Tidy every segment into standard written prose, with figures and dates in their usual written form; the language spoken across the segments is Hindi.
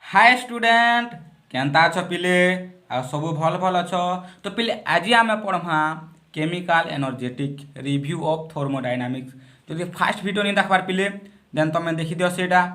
हाय स्टूडेंट केनता अछ पिले आ सब भल भल अछ। तो पिले आज आम पढ़मा chemical energetic review of thermodynamics. जदि फास्ट वीडियो नहीं देखबार पिले देन तुम देखी दियो सेटा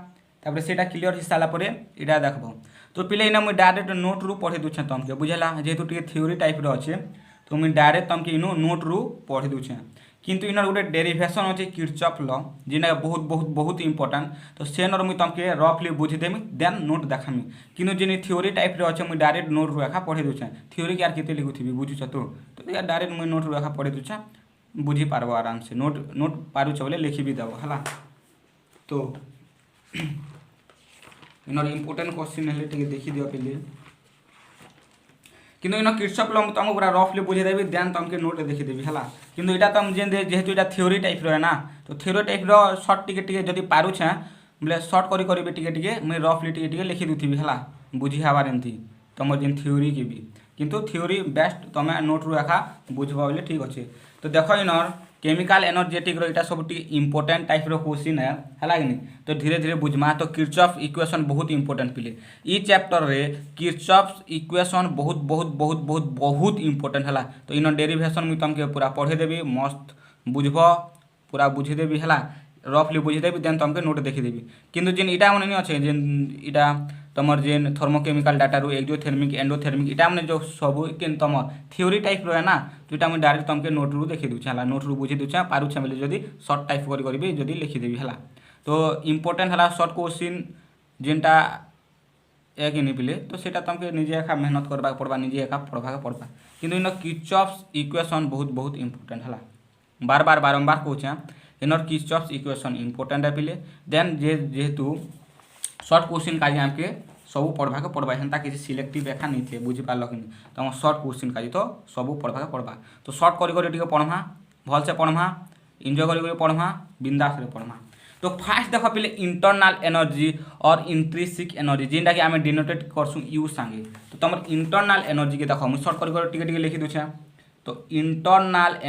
तापर सेटा क्लियर हो सारा पर इटा देखबो। तो पिले इना मुझे डायरेक्ट नोट रु पढ़े दूचे तुमके बुझेला जेहेतु टे थ्योरी टाइप रो अच्छे तो मुझे डायरेक्ट तुमके इनो नोट रु पढ़े दूचे किंतु इनर गोटे डेरिवेशन अच्छे किरचॉफ लॉ जिना बहुत बहुत बहुत इंपोर्टेंट। तो सेनर मुझे तुमके रफली बुझीदेमी देन नोट देखामी किंतु जिन थ्योरी टाइप रे अच्छे मुझे डायरेक्ट नोट रु एका पढ़े दूचे थ्योरी के केते लिखुथी बुझुछ तो डायरेक्ट मुझे नोट रु एका पढ़े दूचे बुझी पारबो आराम से नोट पारुछ बोले लिखी भी देबो हला। तो इनर इंपोर्टेंट क्वेश्चन हेले टिके देखि दियो पहिले किंतु इन किरचॉफ लॉ तुमको पूरा रफली बुझे देवी देन तुमके नोट देखी देवी हला। किंतु इटा तुम जेहेतु इटा थ्योरी टाइप रो है ना तो थ्योरी टाइप रो शॉर्ट टिके टिके जदी पारुछे बोले शॉर्ट करी करी टिके टिके मैं रफली टिके टिके लिखि दुथीबी हला बुझी हबार एंती तुम जिन थ्योरी के भी किंतु थ्योरी बेस्ट तुम नोट रु एका बुझबा बोले ठीक अच्छे। तो देखो इनर केमिकल एनर्जेटिक रो इटा सब इंपोर्टेंट टाइप रो क्वेश्चन है हला कि तो धीरे धीरे बुझमा। तो किरचॉफ इक्वेशन बहुत इंपोर्टेंट पिले ई चैप्टर रे किरचॉफ इक्वेशन बहुत बहुत बहुत बहुत बहुत इंपोर्टेंट हला। तो इन डेरिवेशन मुझे तुमके पूरा पढ़े देवी मस्त बुझब पूरा बुझी देवी हला रफली बुझी देवी देन तुमके नोट देखी देवी किंतु जिन इटा मन नहीं अच्छे जिन इटा तुम जेन थर्मोकेमिकल डाटा रू एक्जोथर्मिक एंडोथर्मिक इटा मैंने जो सब कि तुम थ्योरी टाइप रो है ना तो इटा मुझे डायरेक्ट तुमके नोट रू देखी दूचे है नोट रू बुझी दूचे पारुछे बोले जदि सर्ट टाइप करी जदि लिखिदेवी है। तो इंपोर्टेंट है सर्ट क्वेश्चन जेनटा एक नहीं पिले तो सेटा तुमके निजे एका मेहनत करबा पड़बा निजे एका पढ़बा पड़बा किंतु इन किरचॉफ इक्वेशन बहुत बहुत इंपोर्टेंट है बार बार बारंबार कहूँ इनर किरचॉफ इक्वेशन इंपोर्टेंट है पिले देन जेहेतु सर्ट क्वेश्चन का आमके सब पढ़वा के पड़वा हेन्ता किसी सिलेक्टिव एका नहीं थे बुझी पार्ल कि तुम सर्ट क्वेश्चन का तो सब पढ़वा के पड़वा। तो सर्ट करी पढ़मा भल से पढ़मा एंजॉय करी पढ़मा बिंदास रे पढ़मा। तो फास्ट देख पे इंटरनल एनर्जी और इंट्रिसिक एनर्जी जिनटा कि आम डिनोटेट करसु यू सांगे। तो तुम इंटरनल एनर्जी के देख मुझे सर्ट करी लिखी दूचे। तो इंटरनल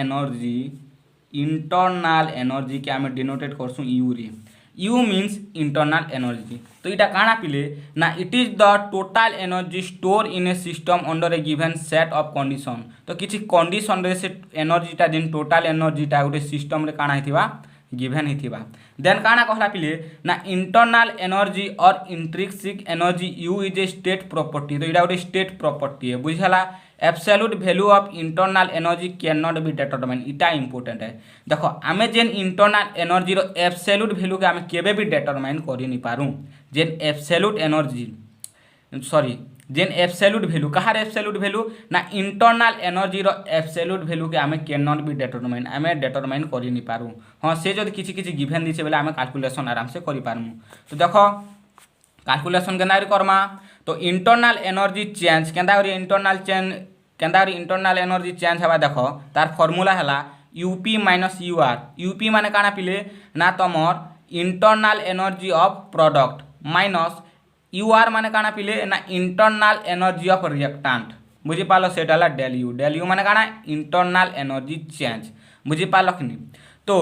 एनर्जी के आम डिनोटेट करसु यू रे यू मीन्स इंटरनल एनर्जी। तो इटा काना पिले ना it is the total energy store in A system under A given set of condition. तो किसी कंडीशन रे से एनर्जीटा जिन टोटल एनर्जीटा गोटे सिस्टम रे काना हिथिबा गिवन हिथिबा देन काना कहला पिले ना इंटरनल एनर्जी और intrinsic energy you is a state property. तो इटा गोटे स्टेट प्रॉपर्टी है बुझला। Absolute value of internal energy can not be determine इटा इंपोर्टेंट है। देखो आमे जेन इंटरनल एनर्जी रो एब्सोल्यूट वैल्यू के आमे केबे भी डिटरमाइन करि नि पारू जेन एब्सोल्यूट एनर्जी सॉरी जेन एब्सोल्यूट वैल्यू कहार एब्सोल्यूट वैल्यू ना इंटरनल एनर्जी रो एब्सोल्यूट वैल्यू के आमे कैन नॉट बी डिटरमाइन आमे डिटरमाइन करि नि पारू। हां से जदि किछि किछि गिवन दिसे बेले आमे कैलकुलेशन आराम से करि पारमु। तो देखो कैलकुलेशन केना करमा। तो इंटरनल एनर्जी चेंज केंदा इंटरनल एनर्जी चेंज हवा देखो तार फॉर्मूला है यूपी माइनस यूआर। यूपी माने काना पिले ना तुमर internal energy of product minus UR माने काना पिले ना इंटरनल एनर्जी ऑफ रिएक्टेंट बुझी पालो सेटा डेल यू माने काना इंटरनल एनर्जी चेंज बुझी पालो कि नहीं। तो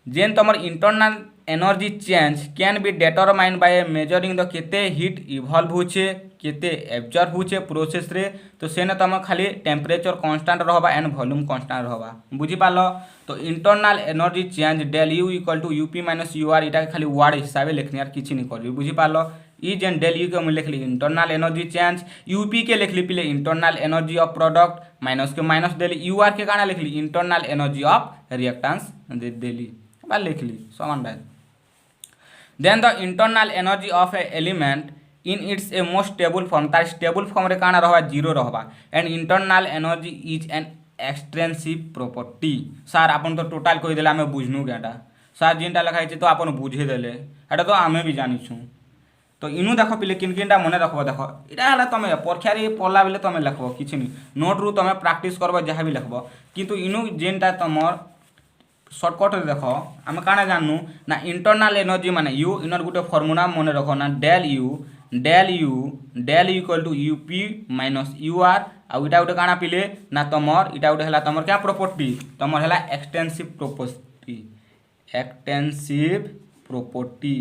जेन तुम internal energy change can be determine by measuring the केते हीट इवॉल्व होचे केते एब्जॉर्ब होचे प्रोसेस रे। तो सेने तुम खाली टेम्परेचर कांस्टेंट रहबा एंड वॉल्यूम कांस्टेंट रहबा बुझी पालो। तो internal energy change del U equal to UP minus UR इटा खाली वर्ड हिसाब लिखनी यार किछि नहीं करबी बुझी पालो। ई जेन डेल यू के मैं लिखली इंटरनल एनर्जी चेंज यूपी के लिखली पिले internal energy of product minus के माइनस देली यूआर के काना लिखली इंटरनल एनर्जी ऑफ रिएक्टेंस देली बा लिखली समान बात। Then the internal energy of a element in its a most stable form तार स्टेबल फॉर्म रे काना रहबा जीरो रहबा and internal energy is an extensive property. Sir आपन तो टोटल कहि देले हमें बुझनु केटा सर जिनटा लिखा है तो आपन बुझे देले एटा तो आमे भी जानि छु। तो इनु देखो पिले किन किनटा मने रखबो देखो इटा हला तमे परीक्षा रे पढ़ला बेले तमे लिखबो किछि नि नोट रु तमे प्रैक्टिस करबो जहा भी लिखबो किंतु इनु जेनटा तमर शॉर्टकट रे देखो आम काना जानू ना इंटरनल एनर्जी माने यू इनर गोटे फॉर्मूला मन रखो ना del U equal to UP minus UR आउ इटा गोटे काना पिले ना तमर इटा गोटे हला तमर क्या प्रॉपर्टी तमर हला एक्सटेंसिव प्रॉपर्टी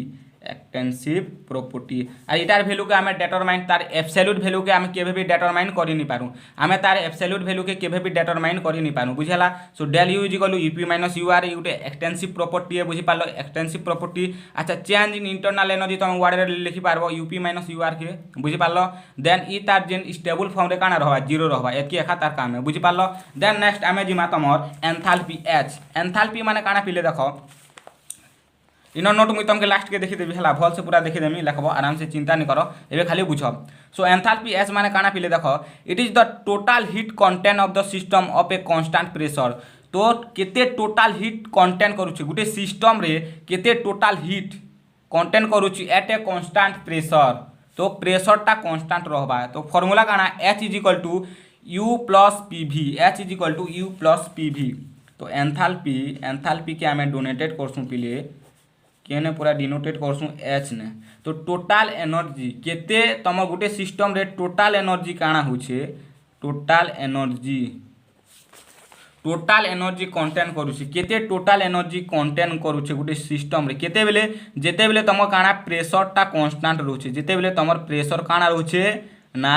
एक्सटेंसिव प्रॉपर्टी और इटार वैल्यू के आम डेटरमाइन तार एब्सोल्यूट वैल्यू के आम केबे भी डेटरमाइन कर नहीं पारूँ आम तार एब्सोल्यूट वैल्यू के केबे भी डेटरमाइन कर नहीं पारूँ बुझेगा so del U is UP minus U R गोटे एक्सटेंसिव प्रॉपर्टी है बुझीपार एक्सटेंसिव प्रॉपर्टी अच्छा चेंज इन इंटरनल एनर्जी तुम वर्ड लिखिपार यूपी माइनस यू आर के बुझीपार देन ई तार जेन स्टेबल फॉर्म रे काना रहा जीरो रहा एतकी एका तार काम है बुझीपार देन नेक्स्ट आम जिमा तुमर एंथाल्पी एच एंथाल्पी माने काना पिले देखो इन नोट मुझे तुमके लास्ट के देखीदेवी है भल से पूरा देखीदेमी लिखब आराम से चिंता नहीं कर एवं खाली बुझ सो एंथाल्पी एच माने काना पिले देख it is the total heat content of the system of A constant pressure तो केते टोटाल हिट कंटेंट करूछि गुटे सिस्टम रे केते टोटाल हिट कंटेंट करूछि एट ए कांस्टेंट प्रेशर तो प्रेशरटा कांस्टेंट रहबा तो फॉर्मूला काना H is equal to U plus P V H is equal to U plus P V तो एंथाल्पी के आम डोनेटेड करसूँ पिले केने पूरा डिनोटेट करसूँ एच ने तो टोटाल एनर्जी केते तुम गोटे सिस्टम रे टोटाल एनर्जी काना होछे टोटाल एनर्जी कंटेन करूछे केते टोटाल एनर्जी कंटेन करूछे गोटे सिस्टम रे केते बेले जेते बेले तुम काना प्रेशर टा कांस्टेंट रहउछे जेते बेले तुमर प्रेशर काना रहउछे ना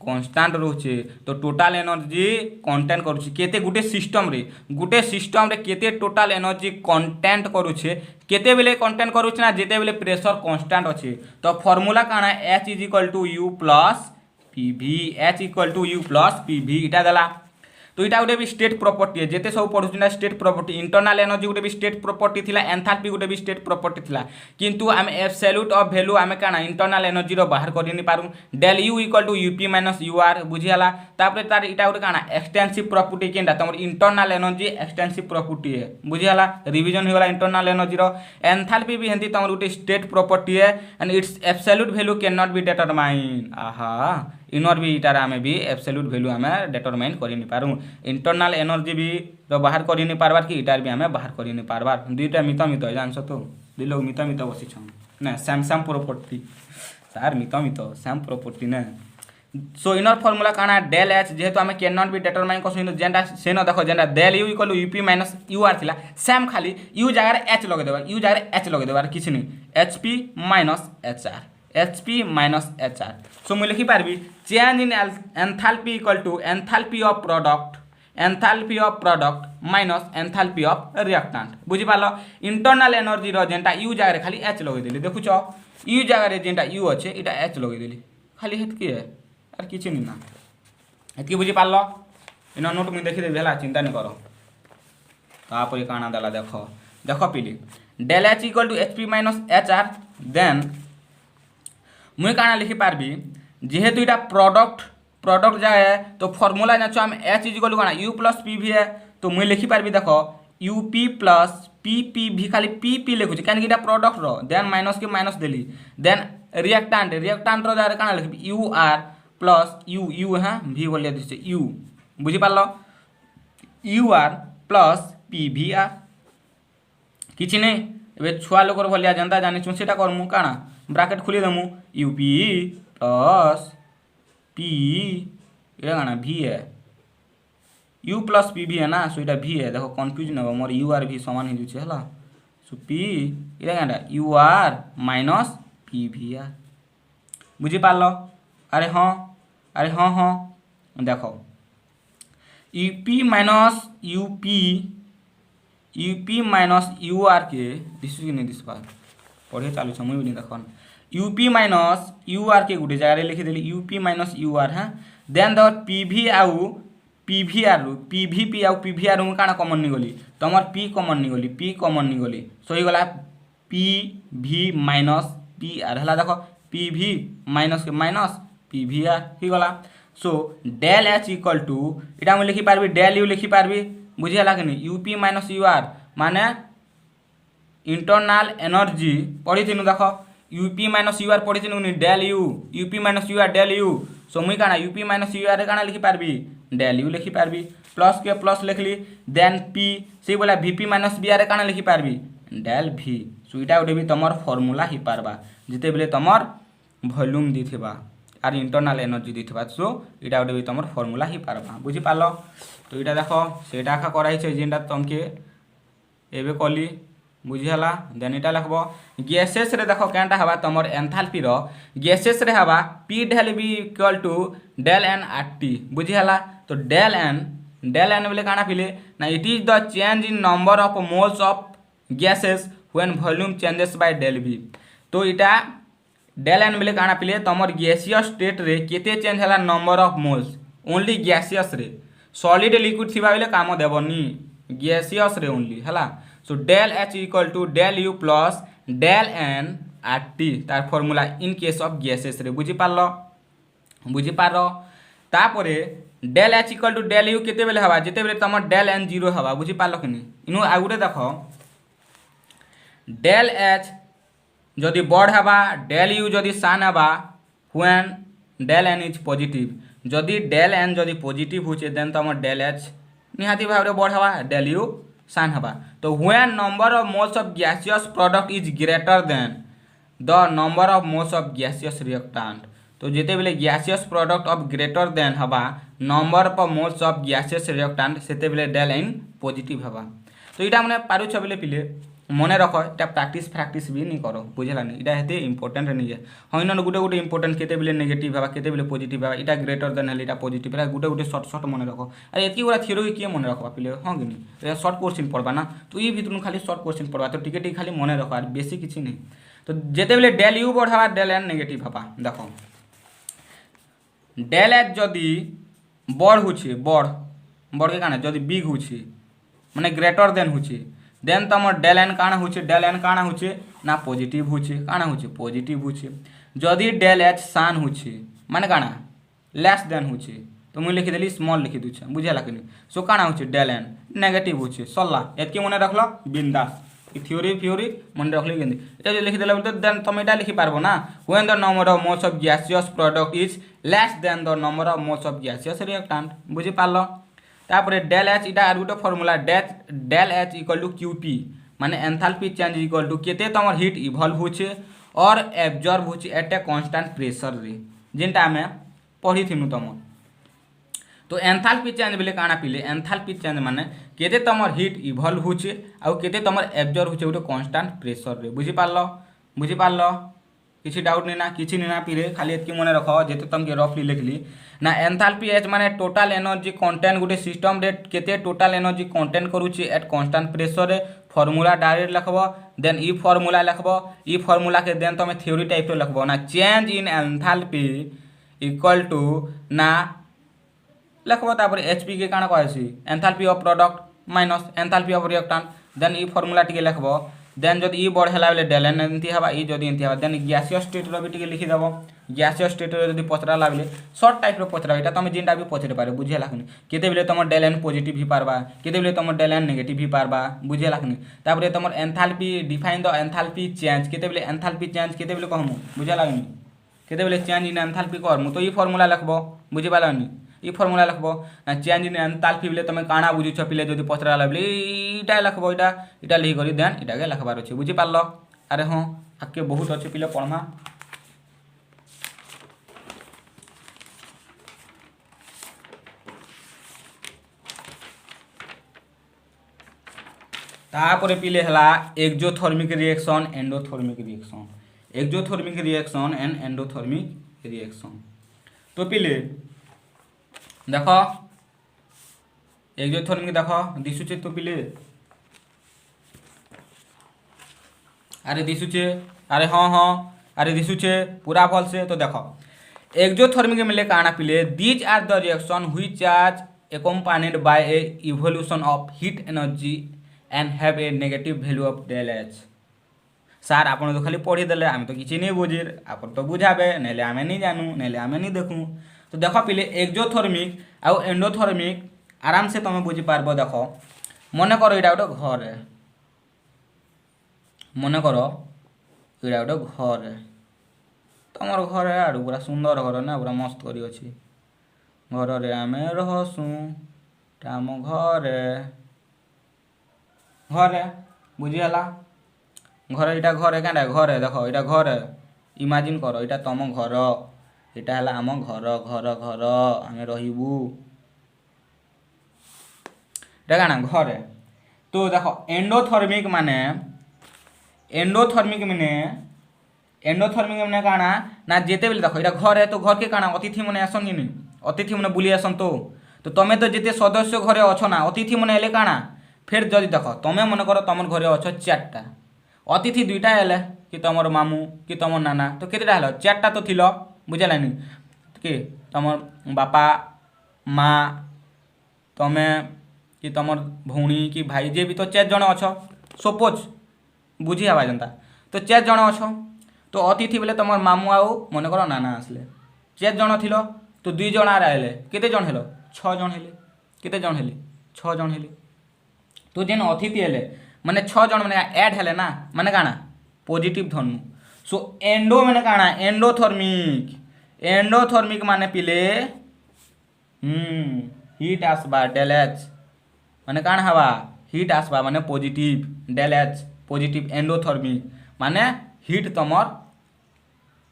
कांस्टेंट रोचे तो टोटाल एनर्जी कंटेंट करूछे केते गुटे सिस्टम रे केते टोटाल एनर्जी कंटेंट करूछे केते बेले कंटेंट करूछे ना जेते बेले प्रेशर कांस्टेंट अच्छे तो फॉर्मूला काना H is equal to U plus PV H equal to U plus PV इटा देला तो इटा गोटे भी स्टेट प्रॉपर्टी है जेते सब पढ़ुछना स्टेट प्रॉपर्टी इंटरनल एनर्जी गोटे भी स्टेट प्रॉपर्टी थिला एंथाल्पी गोटे भी स्टेट प्रॉपर्टी थिला किंतु आम एब्सोल्यूट ऑफ वैल्यू आम काना इंटरनल एनर्जी रो बाहर कर नि पारू del U equal to UP minus U R बुझियाला तापर तार इटा गोटे काना एक्सटेंसिव प्रॉपर्टी केनटा तमर इंटरनल एनर्जी एक्सटेंसिव प्रॉपर्टी है बुझियाला रिवीजन हो गला इंटरनल एनर्जी रो एंथाल्पी भी हेंती तमर गोटे स्टेट प्रॉपर्टी है and it's absolute value can not be determine आहा इनर भी इटार आम भी एब्सोल्यूट वैल्यू आम डिटरमाइन कर नि पारू इंटरनल एनर्जी भी तो बाहर कर नि पारबार कि इटार भी आम बाहर कर नि पारबार दुईटा मित जानस तो दुई लोग मित बसी ना सैम प्रॉपर्टी सार मित सैम प्रॉपर्टी ना सो इनर फॉर्मूला काना डेल एच जेहेतु आम कैन नॉट बी डिटरमाइन कर जेनटा सेन देख जेनटा del U equal UP minus U R थिला सेम खाली यू जगह एच लगे देबार यू जगह एच लगे देबार किछि नहीं HP minus HR HP minus HR so मुझे लिखिपारि change in enthalpy equal to enthalpy of product minus enthalpy of reactant बुझीपाल इंटरनल एनर्जी रो जेनटा यू जगह खाली एच लगेदेली देखुच यू जगह जेनटा यू अच्छे इटा एच लगेदेली खाली हेतकी है यार किसी नहीं ना हेतकी बुझीपाल इन नोट मुझे देखीदेवी है चिंता नहीं कर तापर काना देला देख पिली del H equal to HP minus HR then मुझे काना लिखिपारि जेहेतु इटा प्रोडक्ट जाए तो फॉर्मूला जाचो आम एच इज इक्वल टू काना यू प्लस पी भी है तो मुझे लिखिपारि देख यूपी प्लस पी भी खाली पी लिखुची कहीं प्रोडक्ट रो देन माइनस के माइनस देली देन रिएक्टेंट रो जाए काना लिखी यू आर प्लस यू हाँ भी बोलिए दिसे यू बुझीपार U R plus P V R किसी नहीं ए छुआ लोकर भलिया जनता जानी से करमु काना ब्राकेट खोली देमु यूपी प्लस पी ये काना भी है यू प्लस पी भी है ना सो इटा भी है देखो कन्फ्यूज न हो मोर यू आर भी समान ही है हला सो पी ये काना U R minus P V R बुझी पारल अरे हाँ देखो UP minus UP minus U R के दिस नहीं दिस बार पढ़े चालू मुझे भी नहीं देख यूपी माइनस यू आर के गोटे जगह लिखिदेली यूपी माइनस यू आर हाँ देन दर पीभी आउ पीभी आउ पीभी आर काना कमन नहीं गली तुम पी कमन नहीं गली सो ही गला P V minus P R है देख पी भी माइनस के माइनस पी भी आर ही गला so del H equal to इटा मुझे लिखिपारि डेल यू लिखिपारि बुझीगला कि नहीं यूपी माइनस यू आर माने इंटरनल एनर्जी पढ़ी थी देख यूपी माइनस यू आर पढ़ी थी del UP minus U R del U so मुई काना यूपी माइनस यू आर काना लिखिपारि डेल यू लिखिपारि प्लस के प्लस लिखली देन पी से बोला वीपी माइनस बी आर काना लिखिपारि डेल भी सो इटा गोटे भी तुम फॉर्मूला ही पारबा जिते बेले तुमर वॉल्यूम दी थिबा आर इंटरनल एनर्जी दी थिबा सो इटा गोटे भी तुम फॉर्मूला ही पारबा बुझी पारल तो इटा देख सेटा आखा कराई जेनटा तुमके एबे कली बुझीगला देन इटा लिखब गैसेस रे देख क्या हवा तुम एंथाल्पी गैसेस रे हवा P del V equal to del N R T बुझीगला तो डेल एन बोले काଣା पिले ना it is the change in number of moles of gases when volume changes by del V तो इटा डेल एन बोले काଣା पिले तुमर गैसियस स्टेट रे केते चेंज है number of moles only gaseous रे सॉलिड लिक्विड थिबा बेले काम देबनी गैसियस रे ओनली हैला so del H equal to del U plus del N R T तार formula in case of gases रे बुझी पार तापरे del H equal to del U केते बेले हवा जेते बेले तुम डेल एन जीरो हवा बुझी पार कि नहीं इनु आ गुटे देख डेल एच जदि बड़ हवा डेल यू जदि सान हवा when del N is positive जदि डेल एन जदि पॉजिटिव होचे देन तुम डेल एच निहाती भाव रे बड़ हवा डेल यू सान हवा तो when number of moles of gaseous product is greater than the number of moles of gaseous reactant तो जेते बेले gaseous product of greater than हवा number of moles of gaseous reactant सेते बेले डेल एन पॉजिटिव हवा तो इटा माने पारुछ बेले पिले मने रख इटा प्रैक्टिस भी नहीं करो बुझलानी इटा हेते इंपोर्टेंट नहीं है हाँ इन गुटे इंपोर्टेंट केते बेले नेगेटिव हवा केते बेले पॉजिटिव हवा इटा ग्रेटर देन हेले इटा पॉजिटिव है गुटे शॉर्ट मने रख अरे एतकी गुड़ा थ्योरी किए मने रखबा पिले हाँ कि नहीं शॉर्ट क्वेश्चन पढ़बा ना तो ये भितर खाली शॉर्ट क्वेश्चन पढ़बा तो टिके खाली मने रख और बेसी किसी नहीं तो जेते बेले डेल यू बड़ हवा डेल एन नेगेटिव हवा देखो डेल एच जदि बड़ होछे बड़ के काना जदि बिग होछे माने ग्रेटर देन होछे देन तुम डेल एन काना होछे ना पॉजिटिव होछे काना होछे पॉजिटिव होछे जदि डेल एच सान होछे माने काना लेस देन होछे तो मुई लिखि देली स्मॉल लिखि दुछे बुझेला कि नहीं सो काना होछे डेल एन नेगेटिव होछे सल्ला एतके मने रखलो बिंदास ई थ्योरी मन रखले गेंदी এটা যদি লিখি দিলে তো দেন তুমি এটা লিখি পারবো না when the number of moles of gaseous product is less than the number of moles of gaseous reactant বুঝি পারলো তারপরে del h এটা আর গোটে formula del h equal to qp মানে এনথালপি চেঞ্জ ইকুয়াল টু কেতে তোমার হিট ইভলভ होछे और एब्जॉर्ब होछे एट ए कांस्टेंट प्रेशर रे जेनटा हमें पढ़ी थिनु तुम तो एंथाल्पी चेंज बोले काना पिले एंथाल्पी चेंज माने केते तमर हीट इवॉल्व होचे आ केते तमर एब्जॉर्ब होचे गोटे कांस्टेंट प्रेशर रे बुझी पारलो किसी डाउट नहीं ना किसी नहीं ना पिले खाली एतकी मने रखो जेते तुमके रफली लिखली ना एंथाल्पी एच माने टोटल एनर्जी कंटेंट गोटे सिस्टम रे केते टोटल एनर्जी कंटेंट करूची एट कांस्टेंट प्रेशर रे फॉर्मूला डायरेक्ट लिखबो देन ई फॉर्मूला लिखबो ई फॉर्मूला के देन तुम थ्योरी टाइप रो लिखबो ना change in enthalpy equal to ना लिखबो तापर एचपी के काना कहसी enthalpy of product minus enthalpy of reactant then ई फॉर्मूला टिके लिखबो देन जदि ई बढ़ हैला बेले डेल एन एंती हवा ई जदि एंती हवा देन गैसियस स्टेट रो भी टिके लिखि देबो गैसियस स्टेट रो जदि पचरा बेले शॉर्ट टाइप रो पचरा एटा तुम जिनटा भी पचरे पारे बुझेला कि केते बेले तुम डेल एन पॉजिटिव भी पारबा केते बेले तुम डेल एन नेगेटिव भी पारबा बुझेला कि तापर तुम enthalpy define the enthalpy change केते बेले एंथाल्पी चेंज केते बेले कहमु बुझेला कि केते बेले चेंज इन एंथाल्पी करमु तो ई फॉर्मूला लिखबो बुझि पालनी ई फॉर्मूला लिखबो चेंज इन एंथाल्पी बेले तुम काना बुझिछ पिले जदि पचरा बेले इटा लिखबो इटा लिखि करी देन इटा के लिखबार अछि बुझि पारलो अरे हां आके बहुत अछि पिले पढ़मा तापरे पिले हला exothermic reaction endothermic reaction and endothermic reaction तो पिले देखो एक्सोथर्मिक देखो दिसुचे तो पिले अरे दिसुचे अरे हाँ अरे दिसुचे पूरा भल से तो देखो एक्सोथर्मिक मिले काना पिले these are the reaction which are accompanied by a evolution of heat energy and have a negative value of del h सार आपन तो खाली पढ़ी देले आम तो किसी नहीं बुझिर आपन तो बुझाबे नेले आमे नहीं जानू नेले आमे नहीं देखू तो देखो पिले एक्सोथर्मिक आउ एंडोथर्मिक आराम से तुम बुझी पारबो देखो मने करो एटा गोटे घर है मने करो एटा गोटे घर है तमर घर है आड़ पूरा सुंदर घर ना पूरा मस्त करी अछि घर रे आमे रहसु आम घर बुझी हला घर इटा घर है क्या घर है देखो इटा घर है इमेजिन करो इटा तुम घर इटा हला आम घर घर घर आमे रहिबू इटा काना घर है तो देखो एंडोथर्मिक माने एंडोथर्मिक मैंने काଣା ना जेते बेले देख এটা घर है तो घर के काଣା अतिथि मैंने आसन कि नहीं अतिथि मैंने बुली आसन तो तमें तो जिते सदस्य घरे अच्छ ना अतिथि मैंने एले काଣା फिर जदि देख तमें मन कर तुम घरे अच्छ 4टा अतिथि 2टा एले कि तुम मामू कि तुम नाना तो केतेटा हेलो 4टा तो थिल बुझेलानी कि तुम बापा माँ तमें कि तुम भौणी कि भाई जे भी तो 4 जण अच्छ सपोज बुझी हवा जनता तो 4 जण अच्छ तो अतिथि बेले तुम मामू आओ मन कर नाना आसले 4 जण थिल तो 2 जण आर आइले केते जण हेलो 6 जण हेले केते जण हेले 6 जण हेले तो जेन अतिथि हेले माने 6 जण माने ऐड हेले ना माने काଣା पॉजिटिव धनु सो एंडो माने काଣା एंडोथर्मिक माने पिले हीट आसबा डेल एच माने काଣା हवा हीट आसबा माने positive del H positive endothermic माने हीट तमर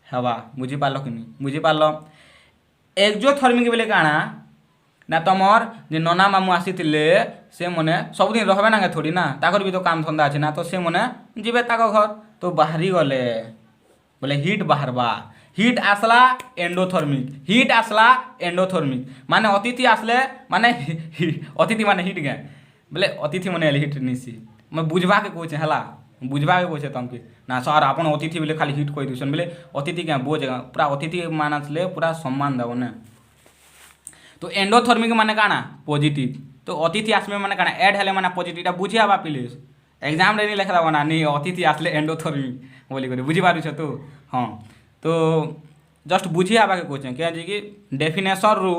हवा बुझी पारल कि नहीं बुझी पारल एक्जोथर्मिक बेले काଣା ना तमर जे नना मामू आसीथिले से मने सबदिन रहबे ना थोड़ी ना ताकर भी तो काम धंदा अछि ना तो से मने जीवे ताक घर तो बाहरी गले बोले हीट बाहरबा हीट आसला एंडोथर्मिक माने अतिथि आसले माने अतिथि माने हीट गे बोले अतिथि माने हीट निसी मैं बुझबा के कहूँ हला बुझबा के कहूँ तुमके ना सर आपन अतिथि बोले खाली हीट कह दूसन बोले अतिथि क्या बोझ पूरा अतिथि मानसले पूरा सम्मान देव ना तो एंडोथर्मिक माने काଣା पॉजिटिव तो अतिथि आसमे माने काଣା ऐड हेले माने पॉजिटिव बुझी हवा प्लीज एग्जाम रे नहीं लिखा ना नहीं अतिथि आसले एंडोथर्मिक बोली कर बुझी पारुछ तो हाँ तो जस्ट बुझी हवा के कहूँ क्या कि डेफिनेशन रु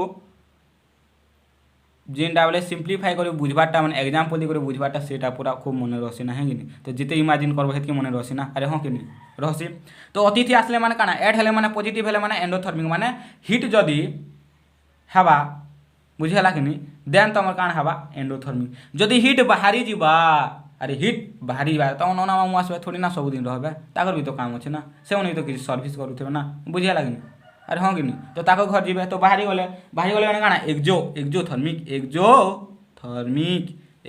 जेनटा बोले सिंप्लीफाई कर बुझबाटा मैंने एग्जाम्पल दी बुझबाटा सेटा पूरा खूब मन रसी ना है कि नहीं तो जिते इमाजिन करब हेतके मन रसी ना अरे हाँ कि नहीं रसी तो अतिथि आसले माने काଣା ऐड हेले माने पॉजिटिव हेले माने एंडोथर्मिक माने हीट जदि हवा बुझेला कि नहीं देन तुम काण हवा एंडोथर्मिक जदि हीट बाहरी जीवा अरे हीट बाहरी बा तुम नना मामू आसबे थोड़ी ना सब दिन रहबे ताकर भी तो काम अच्छे ना से उन्हें तो किसी सर्विस करूथे ना बुझेला कि नहीं अरे हाँ कि नहीं तो ताको घर जीवे तो बाहरी गले मैंने काଣା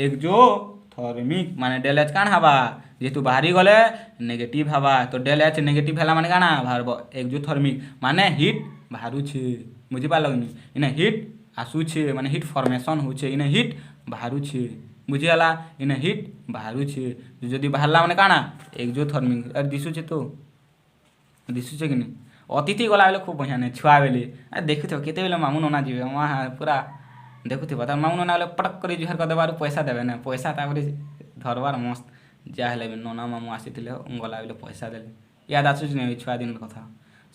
एक्जोथर्मिक माने डेल एच काण हवा जेहेतु बाहरी गले नेगेटिव हवा तो डेल एच नेगेटिव हला माने काଣା बाहरब एक्जोथर्मिक माने हीट बाहरुछे बुझी पारल कि नहीं इने हीट आसुछे माने हीट फॉर्मेशन होछे इने हीट बाहरुछे बुझीगला इने हीट बाहरुछे जदि बाहरला माने काଣା एक्जोथर्मिक अरे दिशुछे तो दिशुछे कि नहीं अतिथि गला बेले खूब बढ़िया नहीं छुआ बेले देखुथ केते बेले मामू नना जीवे वहाँ पूरा देखुथिब त मामू नना बेले पटक कर जुहार कर देबार पैसा देबे ना पैसा तापर धरबार मस्त जा हेले नना मामू आसीथिले गला बेले पैसा देले याद आसुछ नहीं छुआ दिन कथा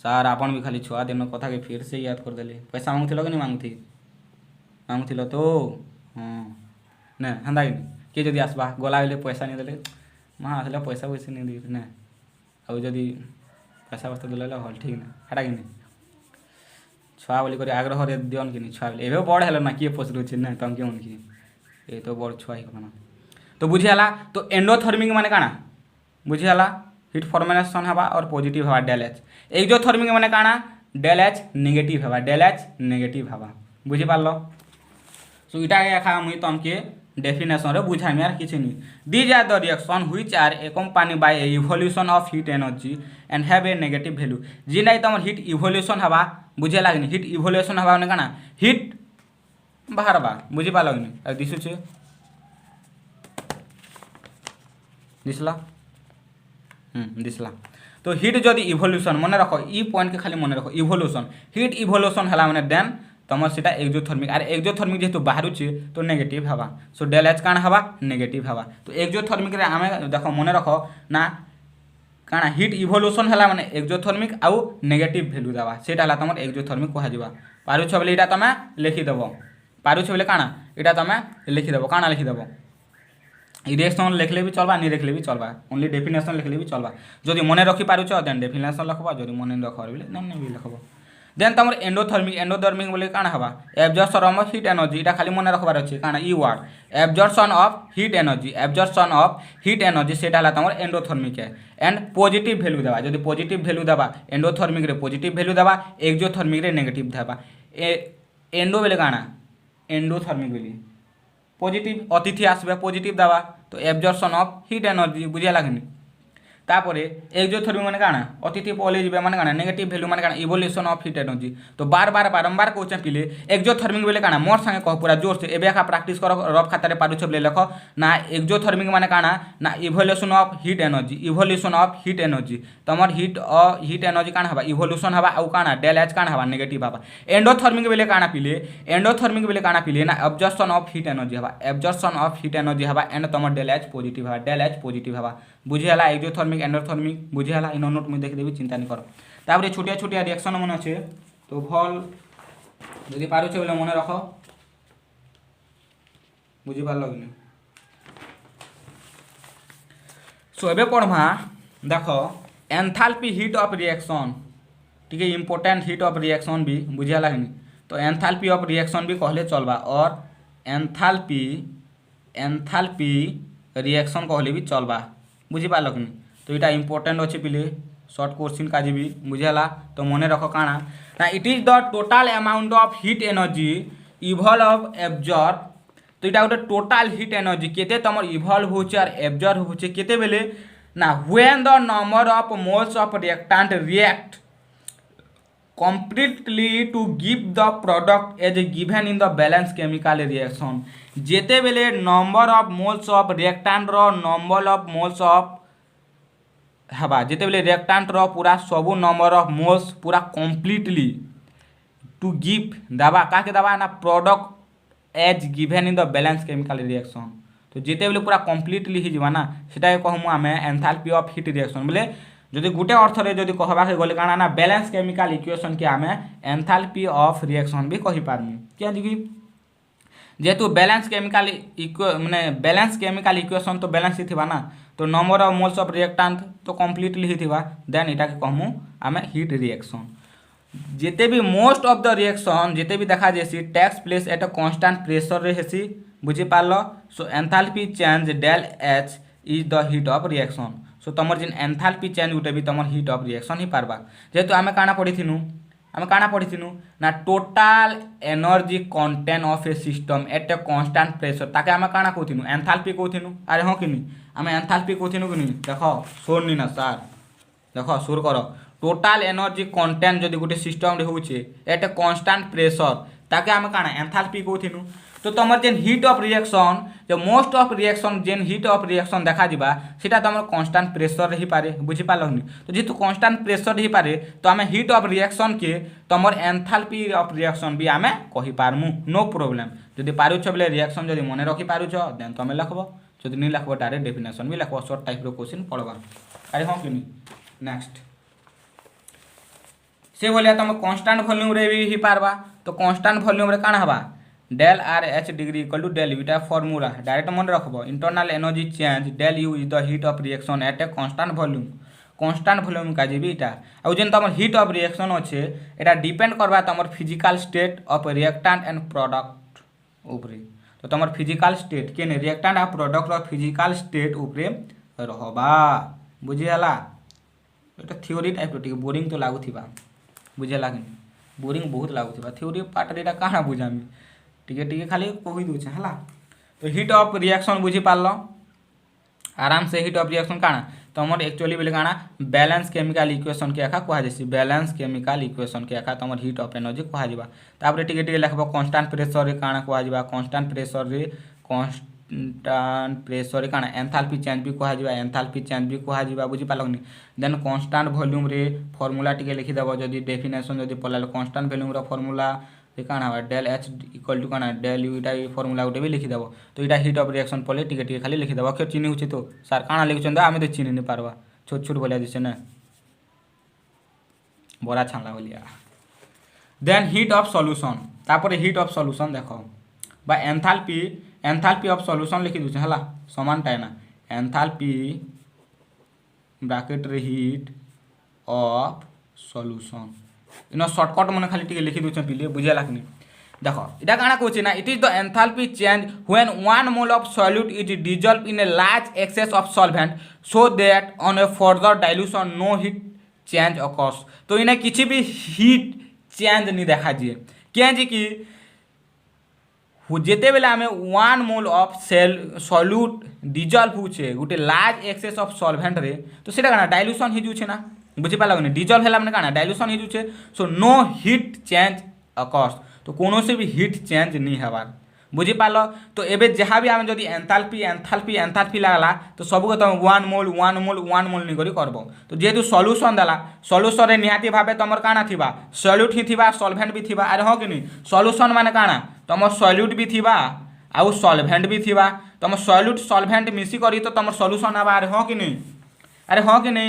सर आपन भी खाली छुआ दिन कथा के फिर से याद कर देले पैसा मांगुथिल कि नहीं मांगुथिल तो हाँ ना हेन्दा कि किए जदि आसबा गला बेले पैसा नहीं देले माँ आसले पैसा वैसे नहीं दी ना अब जदि पैसा वस्ता देले हल ठीक ना हेटा कि नहीं छुआ बोली कर आग्रह दियन कि नहीं छुआ बोले एवं बड़ हेलो ना किए पसरू ना तुम के मन की ये तो बड़ छुआ ही ना तो बुझीगला तो एंडोथर्मिक माने काଣା बुझीगला हीट फॉर्मेशन हवा और पॉजिटिव हवा डेल एच एक्जोथर्मिक माने काଣା डेल एच नेगेटिव हवा बुझी पारल सो इटा एखा मुई तुमके डेफिनेशन रे बुझाइम यार किछि नहीं these are the reaction which are accompanied by a evolution of heat energy and have a negative value जिना तुम हीट इवोल्यूशन हवा बुझे लागनी हीट इवोल्यूशन हवा माने काଣା हीट बाहरबा बुझी पारल कि नहीं दिसुछे दिसला तो हीट जदि इवोल्यूशन मन रख ई पॉइंट के खाली मन रख इवोल्यूशन हीट इवोल्यूशन हला माने देन तुम सीटा एक्जोथर्मिक और एक्जोथर्मिक जेहेतु बाहरुचे तो नेगेटिव हवा सो डेल एच काण हवा नेगेटिव हवा तो एक्जोथर्मिक रे आमे देख मन रख ना काଣା हीट इवोल्यूशन हला माने एक्जोथर्मिक आउ नेगेटिव वैल्यू देवा सेटा हला तुम एक्जोथर्मिक कहा जिबा पारुछ बेले एटा तुम लिखि देबो पारुछ बेले काଣା एटा तुम लिखि देबो काଣା लिखि देबो रिएक्शन लिखले भी चलबा नहीं लिखले भी चलबा ओनली डेफिनेशन लिखले भी चलबा जदि मन रखी पारुछ देन डेफिनेशन लिखबा जदि मन नहीं रख बोले नहीं भी लिखबो देन तुम एंडोथर्मिक बोले काଣା हवा एब्जॉर्प्शन ऑफ हीट एनर्जी इटा खाली मन रखबार अछि काଣା ई word absorption of heat energy सेटा हला तुम एंडोथर्मिक है एंड पॉजिटिव वैल्यू देबा जदि पॉजिटिव वैल्यू देबा एंडोथर्मिक रे पॉजिटिव वैल्यू देबा एक्जोथर्मिक रे नेगेटिव देबा एंडो बेले काଣା एंडोथर्मिक बेले पॉजिटिव अतिथि आसबे पॉजिटिव देबा तो एब्जॉर्प्शन ऑफ हीट एनर्जी बुझे लागनी तापर एक्सोथर्मिक माने काना अतिथि पले जिबे माने काना नेगेटिव वैल्यू माने काना इवोल्यूशन ऑफ हीट एनर्जी। तो बार बार बारंबार कहूँ पिले एक्सोथर्मिक बेले काना मोर संगे कह पूरा जोर से एबे एका प्रैक्टिस कर रफ खातार पारुछ बेले लिख ना एक्सोथर्मिक माने काना ना evolution of heat energy evolution of heat energy तमर हीट एनर्जी काना हवा इवोल्यूशन हवा आउ काना डेल एच काना हवा नेगेटिव हवा। एंडोथर्मिक बेले काना पिले एंडोथर्मिक बेले काना पिले ना एब्जॉर्प्शन ऑफ हीट एनर्जी हवा एब्जॉर्प्शन ऑफ हीट एनर्जी हवा एंड तमर डेल एच पॉजिटिव हवा डेल एच पॉजिटिव हवा। बुझीगला एक्सोथर्मिक एंडोथर्मिक बुझीगला इन नोट मुझे देखदेवी चिंता नहीं कर। तापर छोटिया छोटिया रिएक्शन मन अच्छे तो भल जदि पारुछ बोले मन रख बुझीपार कि नहीं। सो एबे पढ़मा देख enthalpy heat of reaction T important heat of reaction भी बुझीगला कि नहीं। तो एंथैल्पी ऑफ रिएक्शन भी कहले चलबा और एंथैल्पी रिएक्शन कहले भी चलबा बुझीपार कि नहीं। तो यहाँ इम्पोर्टेंट अच्छे पिले शॉर्ट क्वेश्चन का भी बुझेला तो मन रख काना ना it is the total amount of heat energy evolve absorb. तो यहाँ गोटे टोटल हीट एनर्जी केते तमर इवॉल्व होचे और एब्जॉर्ब होचे केते बेले ना when the number of moles of reactant react completely to give the product as given in the balance chemical reaction। जेते बेले number of moles of reactant रो नंबर ऑफ मोल्स ऑफ हवा जेते बेले रिएक्टेंट रो पूरा सबू नंबर ऑफ मोल्स पूरा कंप्लीटली टू गिव दबा का के दबा ना product as given in the balance chemical reaction. तो जेते बेले पूरा कंप्लीटली ही जीवा ना सेटा कहमु आमे एंथैल्पी ऑफ हीट रिएक्शन बोले जदि गोटे अर्थरे जदि कहबा के गले काना ना बैलेंस केमिकल इक्वेशन के आमे एंथैल्पी ऑफ रिएक्शन भी कहि पारमु क्या दिगी जेहेतु बैलेंस केमिकल माने बैलेंस केमिकल इक्वेशन तो बैलेंस ही थिबा ना तो number of moles of reactant तो कंप्लीटली ही थिबा देन इटा के कहमु आमे हीट रिएक्शन। जेते भी मोस्ट ऑफ द रिएक्शन जेते भी देखा जेसी takes place at a constant pressure रे हेसी बुझी पारलो। So enthalpy change del H is the heat of reaction. सो तुम जिन एंथैल्पी चेंज गुटे भी तुम हीट ऑफ रिएक्शन ही पारबा जेहेतु आमे काना पढ़ी ना total energy content of a system at a constant pressure ताके आमे काना कहथिनु एंथैल्पी कहथिनु। अरे हाँ कि नहीं आमे एंथैल्पी कहथिनु कि नहीं देखो सोर नी ना सार देखो सोर कर टोटल एनर्जी कंटेंट जदि गोटे सिस्टम रे होचे एट ए कांस्टेंट प्रेशर ताके आमे काना एंथैल्पी कहथिनु। तो तुम जेन हीट ऑफ रिएक्शन जो मोस्ट ऑफ रिएक्शन जेन हीट ऑफ रिएक्शन देखा दिबा सेटा तुम कांस्टेंट प्रेशर रही पारे बुझी पारल नहीं। तो जेहेतु कांस्टेंट प्रेशर रही पारे तो आमे हीट ऑफ रिएक्शन के तुम एंथैल्पी ऑफ रिएक्शन भी आमे कहि पारमु नो प्रॉब्लम। जदि पारुछ बेले रिएक्शन जदि मन रखी पारुछ देन तुम लिखबो जदि नहीं लिखबो डायरेक्ट डेफिनेशन भी लिखबो शॉर्ट टाइप रो क्वेश्चन पढ़वा। अरे हाँ कि नहीं नेक्स्ट से बोलिया तुम कांस्टेंट वॉल्यूम रे भी ही पारबा। तो कांस्टेंट वॉल्यूम रे काना हबा del R H degree equal to del U formula direct मन रखबो internal energy change del U is the heat of reaction at a constant volume का भी इटा आउ जेन तुम हीट ऑफ रिएक्शन अच्छे एटा डिपेंड करबा तुम physical state of reactant and product ऊपरे। तो तुम फिजिकल स्टेट के रिएक्टेंट आ प्रोडक्ट रो फिजिकल स्टेट ऊपरे रहबा बुझीगला। एटा थ्योरी टाइप रो बोरिंग तो लागुथिबा बुझेला कि बोरिंग बहुत लागुथिबा थ्योरी पार्ट एटा काना बुझामी टिके खाली कहि दूचे हला। तो हीट ऑफ रिएक्शन बुझी पारल आराम से हीट ऑफ रिएक्शन काना तुम एक्चुअली बोले काना बैलेंस केमिकल इक्वेशन के आखा कहा जासी बैलेंस केमिकल इक्वेशन के आखा तुम हीट ऑफ एनर्जी कहा जिबा। तापर टिके लिखबो कांस्टेंट प्रेशर रे काना कहा जिबा कांस्टेंट प्रेशर रे काना एंथैल्पी चेंज भी कहा जिबा एंथैल्पी चेंज भी कहा जिबा बुझी पारल नहीं। देन कांस्टेंट वॉल्यूम रे फार्मूला टिके लिखि देबो जदी डेफिनेशन जदी पलाल कांस्टेंट वॉल्यूम रो फार्मूला काना हवा डेल एच इक्वल टू काना डेल यू इटा फॉर्मूला गोटे भी लिखिदेव। तो यहाँ हीट ऑफ रिएक्शन पड़े टिके खाली लिखिदेव अक्षर चिन्ह होची तो सार काना लिखुछन आमे तो चिन्ह नहीं पारबा छोट छोट बोलिया दिसे ना बड़ा छानला बोलिया। देन हीट ऑफ सॉल्यूशन तापर हीट ऑफ सॉल्यूशन देखो बा एंथैल्पी ऑफ सॉल्यूशन लिखि दुछ हला समान टाइना एंथैल्पी ब्रैकेट रे heat of solution in shortcut मन खाली टिके लिखि दुछ पिले बुझिया लागनी। देखो इटा काना कहछि ना it is the enthalpy change when 1 mole of solute is dissolve in a large excess of solvent so that on a further dilution no heat change occurs. तो इन्हें किसी भी हीट चेंज नहीं देखा जाए क्या जी कि যেতে বেলে আমি 1 মোল অফ সল্যুট ডিজলভ হচ্ছে গোটে লার্জ এক্সেস অফ সলভেন্ট রে, তো সেটা কানা ডাইলুশন হয়ে যাচ্ছে না, বুঝিপার কি ডিজলভ হলে মানে কানা ডাইলুশন হয়ে যাচ্ছে। So no heat change occurs, তো কৌশি বি হিট চেঞ্জ নি হবার, বুঝিপার। তো এবে যাহা বি আমি যদি এন্থালপি লাগলা তো সবুকে তুমি 1 মোল 1 মোল 1 মোল নি করি করব। তো যেহেতু সল্যুশন দেলা সল্যুশনে নিহাতি ভাবে তোমার কানা থিবা সল্যুট হি থিবা সলভেন্ট বি থিবা, আরে হ কি নি সল্যুশন মানে কানা তোমার সল্যুট বি থিবা আউ সলভেন্ট বি থিবা, তোমার সল্যুট সলভেন্ট মিশি করি তো তোমার সল্যুশন হবা, আরে হ কি নি, আরে হ কি নি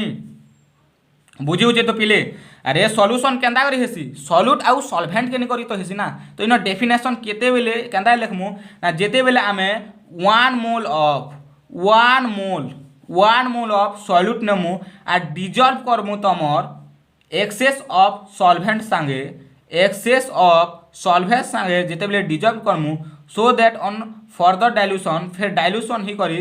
বুঝি হচ্ছে তো পিলে। আরে সল্যুশন কেন্দা করে হেসি সল্যুট আউ সলভেন্ট কেন করি তো হেসি না। তো ইন ডেফিনেশন কেতে বেলে কেন্দা লেখমু না যেতে বেলে আমি 1 মোল অফ সল্যুট নেমু আর ডিজলভ করমু তোমার এক্সেস অফ সলভেন্ট সাঙ্গে যেতে বেলে ডিজলভ করমু সো দ্যাট অন ফর্দর ডাইলুশন ফের ডাইলুশন হি করি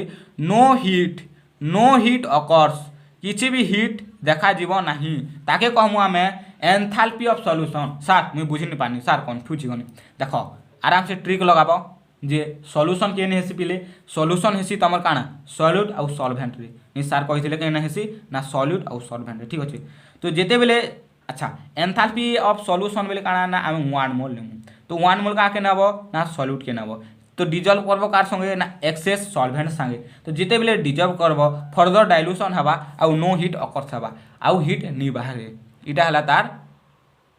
নো হিট অকর্স, কিছু বি হিট দেখা যাব না, তাকে কহমু আমি এনথালপি অফ সল্যুশন। স্যার মুই বুঝিনি পানি স্যার কনফ্यूज গনি, দেখ আরামসে ট্রিক লগাব যে সল্যুশন কেন হেসি পিলে সল্যুশন হেসি তোমার কাଣା সল্যুট আউ সলভেন্ট রে, নি স্যার কইলে কেন হেসি না সল্যুট আউ সলভেন্ট রে, ঠিক আছে। তো যেতে বেলে আচ্ছা এনথালপি অফ সল্যুশন বেলে কাଣା না আমি 1 মোল নেমু, তো 1 মোল কাকে নেব না সল্যুট কে নেব, তো ডিজলভ করব কার সঙ্গে না এক্সেস সলভেন্ট সঙ্গে, তো যেতে বেলে ডিজলভ করব ফর্দর ডাইলুশন হবা আউ নো হিট অকর্স হবা আউ হিট নি বাহারে, এটা হলা তার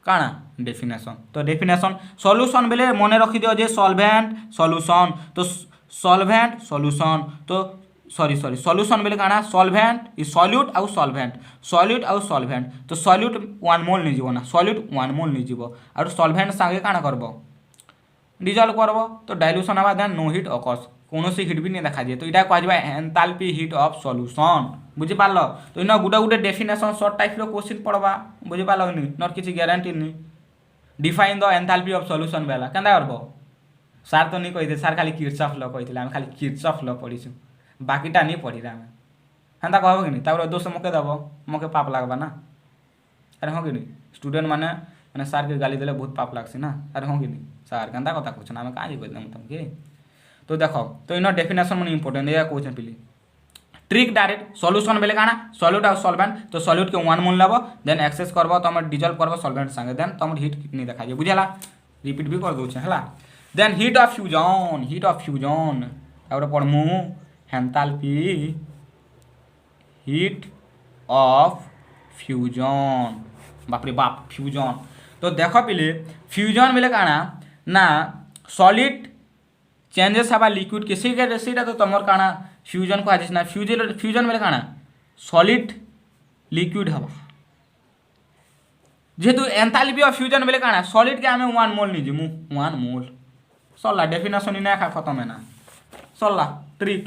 কাଣା ডেফিনেশন। তো ডেফিনেশন সল্যুশন বেলে মনে রাখি দিও যে সলভেন্ট সল্যুশন, তো সলভেন্ট সল্যুশন, তো সল্যুশন বেলে কাଣା সলভেন্ট ই সল্যুট আউ সলভেন্ট, তো সল্যুট 1 মোল নি যাব না সল্যুট 1 মোল নি যাব আর সলভেন্ট সঙ্গে কাଣା করব ডিজলভ করব, তো ডাইলুশন হবা দেন নো হিট অকর্স কৌশি হিট বি নি দেখা যায়, তো এটা কুহযা এনথালপি হিট অফ সল্যুশন, বুঝিপার। তো ইন গোটে ডেফিনেশন সর্ট টাইপর কোশ্চিন পড়বা, বুঝিপার নি নট কিছু গ্যারান্টি নি। Define the enthalpy of solution বেলা কেন্দা করব, স্যার তো নি কইতে স্যার খালি কিরচফ ল কইলে আমি খালি কিরচফ ল পড়িছু বাকিটা নি পড়িলে আমি হেন্তা কহব কি নি, তারপরে দোষ মোকে দেব মোকে পাপ লাগবা না, আরে হ কি নি স্টুডেন্ট মানে মানে স্যারকে গালি দেলে বহুত পাপ লাগছে না, আরে হ কি নি স্যার কেন্দা কথা করছেন আমি কাজ কইলাম তোমাকে। তো দেখো তো ইন ডেফিনেশন মানে ইম্পর্টেন্ট এয়া কোশ্চেন পিলি ট্রিক ডাইরেক্ট সল্যুশন বেলে কাଣା সল্যুট আর সলভেন্ট, তো সল্যুট के 1 মোল নেব দেন এক্সেস করব তোমার ডিজলভ করব সলভেন্ট সঙ্গে দেন তোমার হিট নি দেখা যায়, বুঝলা রিপিট भी कर দউছে হলা। দেন হিট অফ ফিউজন তারপরে পড়মু এনথালপি হিট অফ ফিউজন, বাপরে বাপ ফিউজন। তো দেখো পিলে ফিউজন বেলে কাଣା না সলিড চেঞ্জেস হবা লিকুইড के সেটা তো তোমার কাଣା ফিউজন কুহযাইছে না, ফিউজন বেলে কাଣା সলিড লিকুইড হবা, যেহেতু এনথালপি অফ ফিউজন বেলে কাଣା সলিড কে আমি 1 মোল নি জিমু 1 মোল সল্লা ডেফিনেশন ইনা খা খতম না সল্লা trick.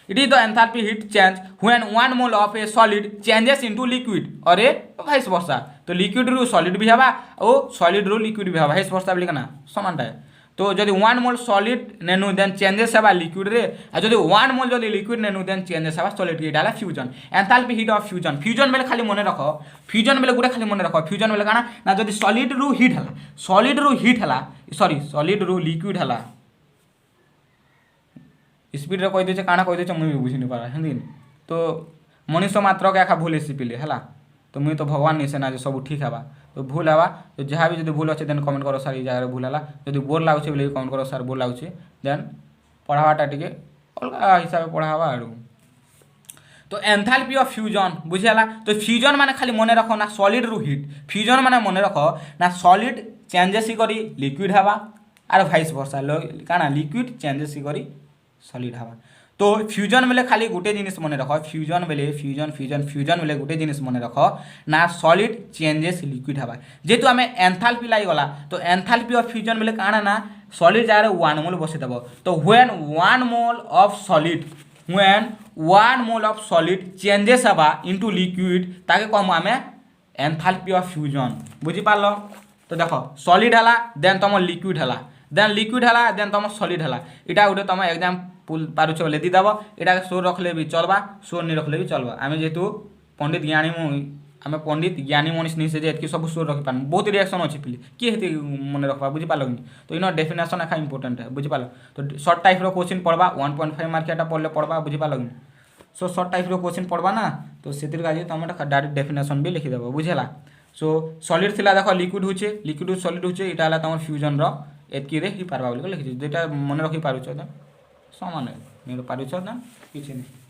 It is the enthalpy heat change when 1 mole of a solid changes into liquid और ए vice versa, तो liquid रू solid भी हवा और solid रू liquid भी हवा vice versa बोली ना समानता है। तो जदि 1 मोल solid नेनु देन चेंजेस हवा liquid रे और जदि 1 मोल जदि liquid नेनु देन चेंजेस हवा solid के डाला fusion enthalpy heat of fusion बेले खाली मने रखो फ्यूजन बेले गुटे खाली मने रखो फ्यूजन बेले काना ना जदि solid रू हीट हला सॉरी solid रू liquid हला स्पीड रे कहि देछे काना कहि देछे मुई बुझि नि पारा हिंदी, तो मनुष्य मात्र के आखा भूल एसी पिले हला, तो मुई तो भगवान निसे ना जे सब ठीक हवा, तो भूल हवा तो जहाँ भी जदि भूल अच्छे देन कमेंट करो सर ये जगह भूल हला, जदि बोर लागुचे बोले कमेंट करो सर बोर लागुचे देन पढ़ावाटा टिके अलगा हिसाब पढ़ावा आरु। तो एंथैल्पी ऑफ फ्यूजन बुझेला, तो फ्यूजन माने खाली मने रखो ना सॉलिड रु हीट फ्यूजन माने मने रखो ना सॉलिड चेंजेस करी लिक्विड हवा और वाइस वर्सा काना लिक्विड चेंजेस करी सॉलिड हवा। तो फ्यूजन बेले खाली गोटे जिनिस मने रख फ्यूजन बेले फ्यूजन बेले गोटे जिनिस मने रख ना सॉलिड चेंजेस लिक्विड हवा, जेहेतु आम एंथैल्पी लाई गला तो एंथैल्पी ऑफ फ्यूजन बेले काना ना सॉलिड जगह 1 मोल बसई देव, तो when 1 mole of solid changes हवा इनटू लिक्विड ताके कहमु आमे एंथैल्पी ऑफ फ्यूजन बुझी पारलो। तो देखो सॉलिड हला देन तुम लिक्विड हला देन तुम सॉलिड हला, इटा गोटे तुम एग्जाम पारुछ बोले दी देव, यहाँ शोर रखले भी चलवा शोर नहीं रखले भी चलवा, आम जेहेतु पंडित ज्ञानी आम पंडित ज्ञानी मनीष नहीं से एतकी सब स्योर रखी पार बहुत रिएक्शन अच्छी पिली किए हेती मन रखा बुझीपार कि तो इन डेफिनेशन एका इंपोर्टेंट है बुझीपार तो शॉर्ट टाइप क्वेश्चन पढ़वा 1.5 मार्किया पढ़ले पढ़वा बुझीपार कि सो शॉर्ट टाइप क्वेश्चन पढ़वा ना तो से तुम डायरेक्ट डेफिनेशन भी लिखिदेव बुझेगा सो सॉलिड थिला देख लिक्विड होचे लिक्विड सॉलिड होचे इटा हला तुम फ्यूजन रो एतकी रे ही पारबा बोली लिखि जेटा मन रखी पारुछ त समान है पारुछ ना किछि नहीं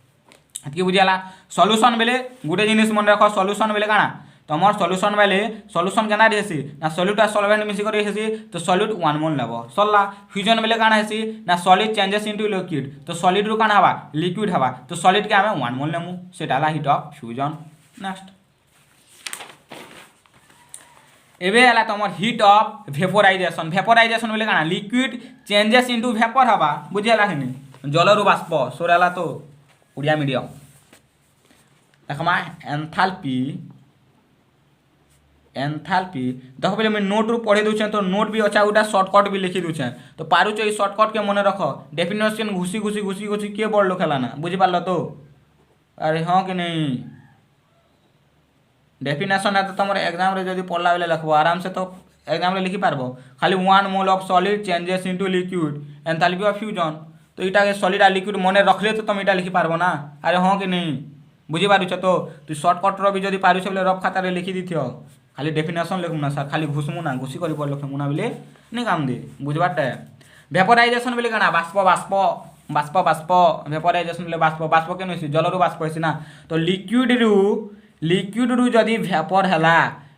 एतकी बुझेला सॉल्यूशन बेले गुटे जिनिस मन रख सॉल्यूशन बेले काना तुम सॉल्यूशन बेले सॉल्यूशन केना हेसी ना सॉल्यूट आ सॉल्वेंट मिसी कर हेसी तो सॉल्यूट 1 मोल लेबो सरला फ्यूजन बेले काना हेसी ना सॉलिड चेंजेस इनटू लिक्विड तो सॉलिड रु काना हवा लिक्विड हवा तो सॉलिड के आमे 1 मोल लेमु सेटा ला हीट ऑफ फ्यूजन नेक्स्ट एबे हला तुम हीट ऑफ वेपोराइजेशन वेपोराइजेशन बोले काना लिक्विड चेंजेस इनटू वेपर हवा बुझेला हिनी जलरु बाष्प सोराला तो उड़िया मीडियम देखमा एंथैल्पी एंथैल्पी देखो पहले मैं नोट रू पढ़े दूचे तो नोट भी अच्छा गोटा शॉर्टकट भी लिखी दूचे तो पारुच ये शॉर्टकट के मन रख डेफिनेशन घुसी घुसी घुसी घुसी किए बड़ लोग खेलाना बुझी पार तो अरे हाँ कि नहीं डेफिनेशन है तो तुम एग्जाम रे जब पढ़ला बेले लिखब आराम से तो एग्जाम रे लिखि पारबो खाली 1 mole of solid changes into liquid enthalpy of fusion तो इटा के सॉलिड आ लिक्विड मने रखले तो तुम इटा लिखि पारबो ना अरे हाँ कि नहीं बुझी पारुछ तो तू शॉर्टकट रो भी जब पारुछ बोले रफ खाता रे लिखि दिथियो खाली डेफिनेशन लिखमु ना सर खाली घुसमु ना घुसी करी पड़ लिखमु ना बोले नहीं काम दे बुझबाटे वेपोराइजेशन बोले काना बाष्प बाष्प बाष्प बाष्प वेपोराइजेशन बोले बाष्प बाष्प के नसी जल रु बाष्प होसी ना तो लिक्विड रु जदी वेपर हला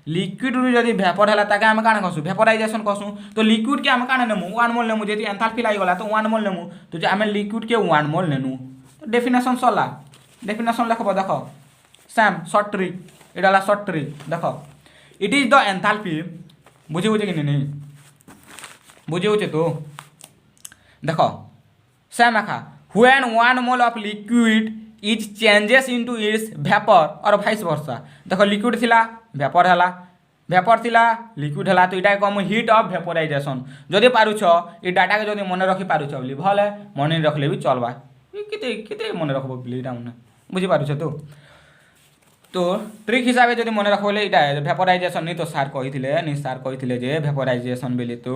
लिक्विड रु जदी वेपर हला ताके हम काना कहसु वेपोराइजेशन कहसु तो लिक्विड के हम काना नेमु 1 मोल नेमु जेती एंथैल्पी लागि गला तो 1 मोल नेमु तो जे हम लिक्विड के 1 मोल नेनु तो डेफिनेशन सरला डेफिनेशन लिखब देखो सैम शॉर्ट ट्रिक एडाला शॉर्ट ट्रिक देखो इट इज द एंथैल्पी बुझे बुझे कि नहीं बुझे बुझे तो देखो सैम आखा when 1 mole of liquid is changes into its vapour और वाइस वर्सा देखो लिक्विड थिला वेपर हला वेपर थिला लिक्विड हला तो इटा कम हीट ऑफ वेपोराइजेशन जदि पारुछ ई डाटा के जदि मन रखि पारुछ बोली भले मन रखले भी चलबा केते केते मन रखबो बोली इटा मन बुझि पारुछ तो ट्रिक हिसाब से मन रखले यहाँ वेपोराइजेशन नहीं तो सार कही सार कही जे वेपोराइजेशन बेले तो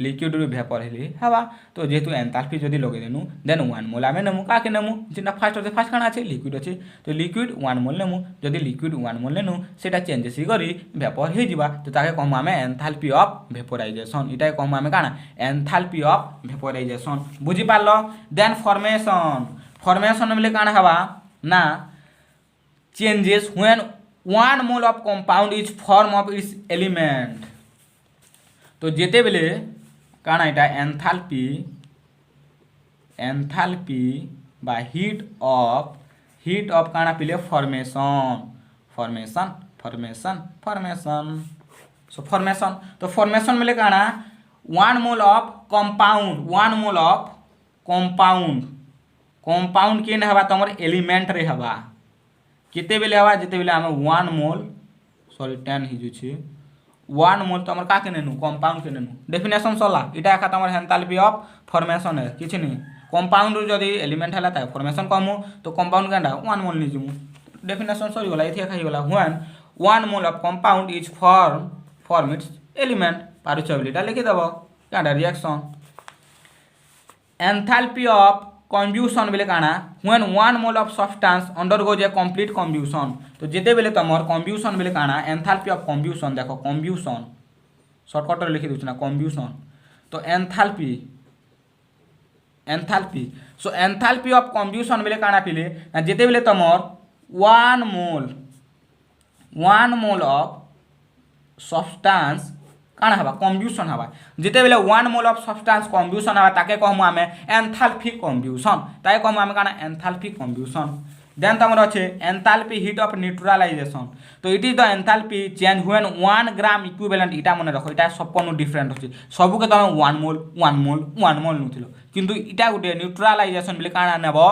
लिक्विड रु वेपर हेली हवा तो जेहेतु एंथैल्पी जदि लगे देनु देन 1 मोल आमे नेमु का के नेमु जेना फास्ट होते फास्ट काना अछि लिक्विड अछि तो लिक्विड 1 मोल नेमु जदि लिक्विड 1 मोल नेनु सेटा चेंजेस करी वेपर हे जिबा तो ताके कहमु आमे एंथैल्पी ऑफ वेपोराइजेशन इटा कहमु आमे काना एंथैल्पी ऑफ वेपोराइजेशन बुझि पारलो देन फॉर्मेशन फॉर्मेशन बेले काना हवा ना changes when 1 mole of compound is form of its element तो जेते बेले काना इटा एंथैल्पी बा हीट ऑफ काना पिले फॉर्मेशन सो फॉर्मेशन तो फॉर्मेशन बेले काना 1 मोल ऑफ कंपाउंड केन हवा तमर एलिमेंट रे हवा केते बेले हवा जेते बेले हम 1 मोल सॉरी 10 हिजु छी 1 मोल तो हमर का के नेनु कंपाउंड के नेनु डेफिनेशन सला इटा एका तमर एंथैल्पी ऑफ फॉर्मेशन है किछि नहीं कंपाउंड जदी एलिमेंट हला ता फॉर्मेशन कहमु तो कंपाउंड कांडा 1 मोल नि जिमु डेफिनेशन सरी गला एथि खाइ गला when 1 mole of compound is form its element पारुचबिलिटी लिखि देबो कांडा रिएक्शन एंथैल्पी ऑफ कम्ब्यूशन बेले काना when 1 mole of substance undergoes a complete combustion तो जेते बेले तमर कम्ब्यूशन बेले काना एंथैल्पी ऑफ कम्ब्यूशन देखो कम्ब्यूशन शॉर्टकट रे लिखि दुछना कम्ब्यूशन तो enthalpy so enthalpy of combustion बेले काना पिले जेते बेले तमर 1 मोल ऑफ सब्सटेंस काना हवा कम्ब्यूशन हवा जेते बेले 1 मोल ऑफ सब्सटेंस कम्ब्यूशन हवा ताके कहमु आमे एंथैल्पी कम्ब्यूशन ताके कहमु आमे काना एंथैल्पी कम्ब्यूशन देन तमर अछि एंथैल्पी हीट ऑफ न्यूट्रलाइजेशन तो it is the enthalpy change when 1 gram equivalent इटा मने रखो इटा सबको डिफरेंट अछि सबु के तमे 1 मोल नुथिलो किंतु इटा गुटे न्यूट्रलाइजेशन बेले काना नेबो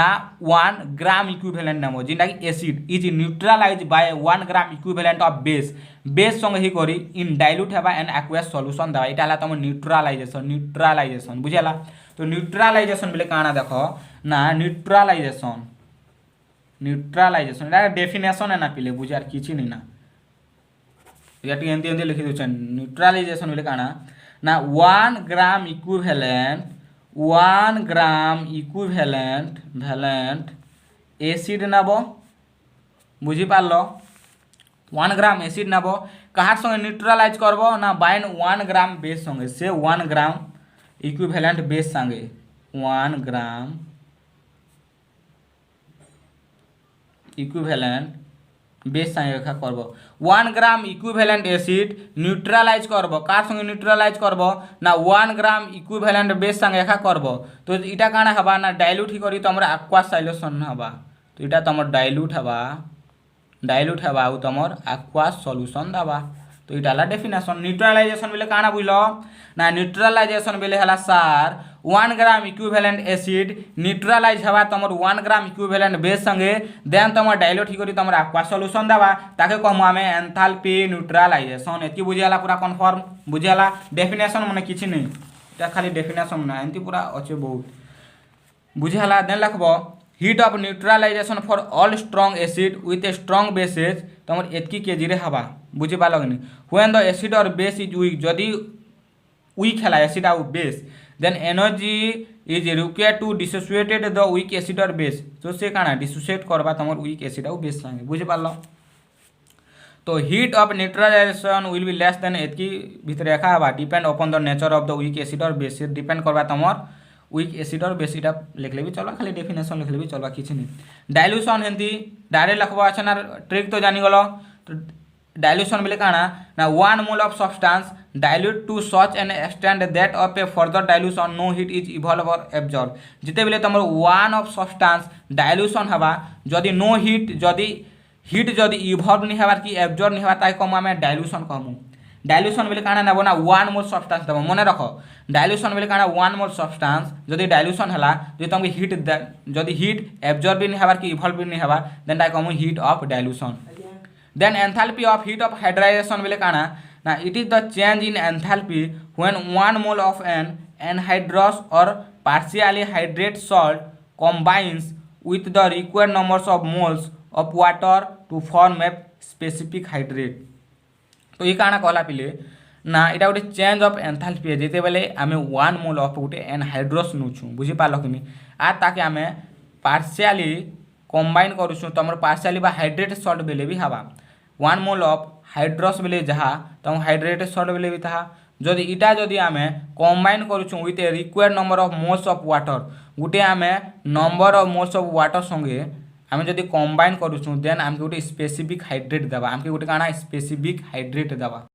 ना 1 ग्राम इक्विवेलेंट नेबो जिंदा कि acid is neutralize by 1 gram equivalent of base संग ही करी इन डाइल्यूट हेबा एंड एक्वस सॉल्यूशन देबा इटा ला तम न्यूट्रलाइजेशन बुझेला तो न्यूट्रलाइजेशन बेले काना देखो ना न्यूट्रलाइजेशन न्यूट्रालाइजेशन এটা ডেফিনেশন है ना पिले बुझार किछि नहीं ना या एमती एमती लिखि दउछन न्यूट्रालाइजेशन बोले काना ना 1 ग्राम इक्विवेलेंट भैलेंट एसिड नब बुझी पारल 1 ग्राम एसिड नब कहार संगे न्यूट्रालाइज करब ना बाइंड 1 ग्राम बेस संगे से 1 ग्राम इक्विवेलेंट बेस संगे 1 ग्राम इक्विवेलेंट बेस संगे रेखा करब 1 ग्राम इक्विवेलेंट एसिड न्यूट्रालाइज करब कार संगे न्यूट्रालाइज करब ना 1 ग्राम इक्विवेलेंट बेस संगे रेखा करब तो इटा काना हबा ना डाइल्यूट ही करी तमर एक्वा सॉल्यूशन हबा तो इटा तमर डाइल्यूट हबा आउ तमर एक्वा सॉल्यूशन दबा तो इटा ला डेफिनेशन न्यूट्रालाइजेशन बेले काना बुझलो ना न्यूट्रालाइजेशन बेले हला सार 1 ग्राम इक्विवेलेंट एसिड न्यूट्रालाइज हवा तमर 1 ग्राम इक्विवेलेंट बेस संगे देन तमर डाइल्यूट ही करी तमर एक्वा सॉल्यूशन दबा ताके कहमु आमे एंथैल्पी न्यूट्रालाइजेशन एति बुझियाला पूरा कन्फर्म बुझियाला डेफिनेशन माने किछि नै एटा खाली डेफिनेशन ना एंति पूरा अछि बहुत बुझियाला देन लिखबो heat of neutralization for all strong acid with a strong bases तमर एतकी केजी रे हवा बुझि पालो कि व्हेन द एसिड और बेस इज वीक जदि वीक हला एसिड आउ base then energy is required to dissociated the weak acid और बेस तो से काना डिसोसिएट करबा तमर वीक एसिड आउ बेस संगे बुझि पालो तो heat of neutralization will be less than एतकी भीतर रेखा हवा depend upon the nature of the weak acid और बेस डिपेंड करबा तमर वीक एसिड और बेस इटा लिखले भी चलबा खाली डेफिनेशन लिखले भी चलबा किछि नहीं डाइल्यूशन हेंती डायरेक्ट लिखबा अच्छा ना ट्रिक तो जानि गलो तो डाइल्यूशन बेले काना ना 1 mole of substance dilute to such an extent that of a further dilution no heat is evolve और एब्जॉर्ब जिते बेले तमर 1 ऑफ सब्सटेंस डाइल्यूशन हवा जदि नो हीट जदि इवॉल्व नहीं हवार कि एब्जॉर्ब नहीं हवा ताई कम हमें डाइल्यूशन कहमु डाइल्यूशन बेले काना नबो ना 1 मोल सब्सटेंस दबो मने रखो डाइल्यूशन बेले काना 1 मोल सब्सटेंस जदि डाइल्यूशन हला जदि तमके हीट जदि हीट एब्जॉर्ब भी नहीं हवार कि इवॉल्व भी नहीं हवा देन ताई कहमु heat of dilution then enthalpy of heat of hydration will kana now it is the change in enthalpy when 1 mole of an anhydrous or partially hydrated salt combines with the required numbers of moles of water to form a specific hydrate तो ये काना कहला पिले ना इटा गोटे चेंज ऑफ एंथैल्पी जेते बेले आमे 1 मोल ऑफ गोटे एनहाइड्रस नुछु बुझी पालो कि आ ताके आमे पार्शियली कंबाइन करूछु तमर पार्शियली बा हाइड्रेटेड सॉल्ट बेले भी हवा 1 मोल ऑफ हाइड्रस बेले जहा तम हाइड्रेटेड सॉल्ट बेले भी ताहा जदि इटा जदि आमे कंबाइन करूछु with a required number of moles of water गुटे आमे number of moles of water संगे आमे जदि कंबाइन करूछु देन आमके गुटे स्पेसिफिक हाइड्रेट दबा आमके गुटे काना स्पेसिफिक हाइड्रेट दबा।